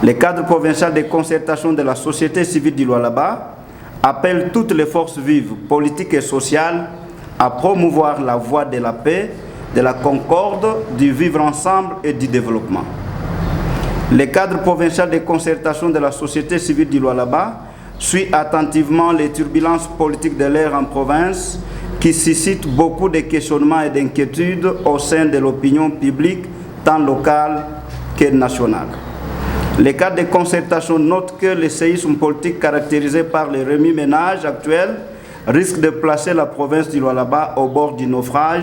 Le cadre provincial de concertation de la société civile du Lualaba appelle toutes les forces vives, politiques et sociales, à promouvoir la voie de la paix, de la concorde, du vivre ensemble et du développement. Le cadre provincial de concertation de la société civile du Lualaba suit attentivement les turbulences politiques de l'ère en province qui suscitent beaucoup de questionnements et d'inquiétudes au sein de l'opinion publique, tant locale que nationale. Le cadre de concertation note que le séisme politique caractérisé par les remue-ménages actuels risque de placer la province du Lualaba au bord du naufrage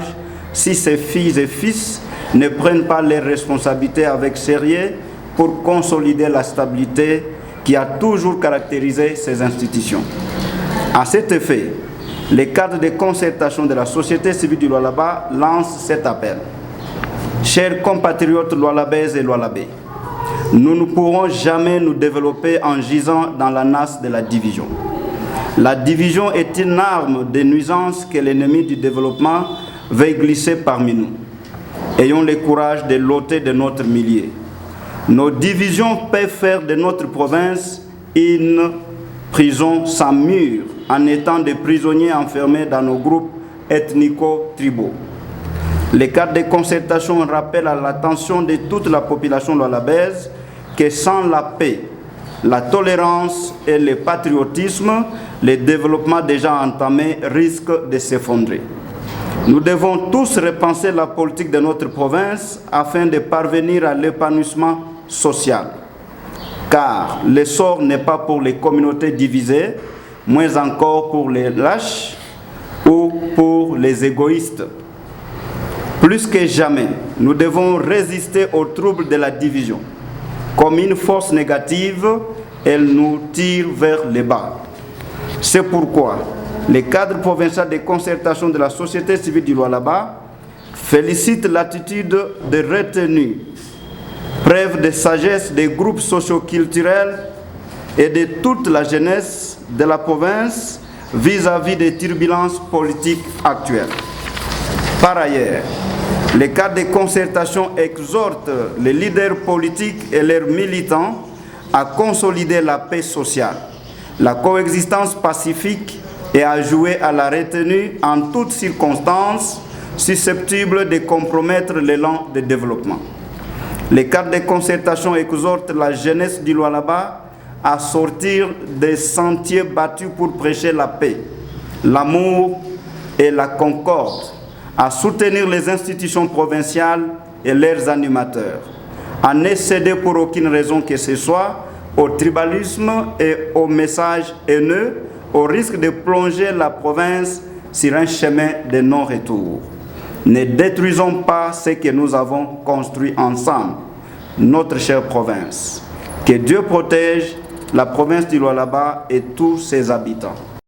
si ses filles et fils ne prennent pas leurs responsabilités avec sérieux pour consolider la stabilité qui a toujours caractérisé ces institutions. À cet effet, le cadre de concertation de la société civile du Lualaba lance cet appel. Chers compatriotes lualabaises et lualabais, nous ne pourrons jamais nous développer en gisant dans la nasse de la division. La division est une arme de nuisance que l'ennemi du développement veut glisser parmi nous. Ayons le courage de l'ôter de notre milieu. Nos divisions peuvent faire de notre province une prison sans mur, en étant des prisonniers enfermés dans nos groupes ethnico-tribaux. Le cadre de concertation rappelle à l'attention de toute la population lualabaise que sans la paix, la tolérance et le patriotisme, le développement déjà entamé risque de s'effondrer. Nous devons tous repenser la politique de notre province afin de parvenir à l'épanouissement social. Car l'essor n'est pas pour les communautés divisées, moins encore pour les lâches ou pour les égoïstes. Plus que jamais, nous devons résister aux troubles de la division. Comme une force négative, elle nous tire vers le bas. C'est pourquoi le cadre provincial de concertation de la société civile du Lualaba félicite l'attitude de retenue, preuve de sagesse des groupes socio-culturels et de toute la jeunesse de la province vis-à-vis des turbulences politiques actuelles. Par ailleurs, le cadre de concertation exhorte les leaders politiques et leurs militants à consolider la paix sociale, la coexistence pacifique et à jouer à la retenue en toutes circonstances susceptibles de compromettre l'élan de développement. Le cadre de concertation exhorte la jeunesse du Lualaba à sortir des sentiers battus pour prêcher la paix, l'amour et la concorde, à soutenir les institutions provinciales et leurs animateurs, à ne céder pour aucune raison que ce soit au tribalisme et aux messages haineux, au risque de plonger la province sur un chemin de non-retour. Ne détruisons pas ce que nous avons construit ensemble, notre chère province. Que Dieu protège la province du Lualaba et tous ses habitants.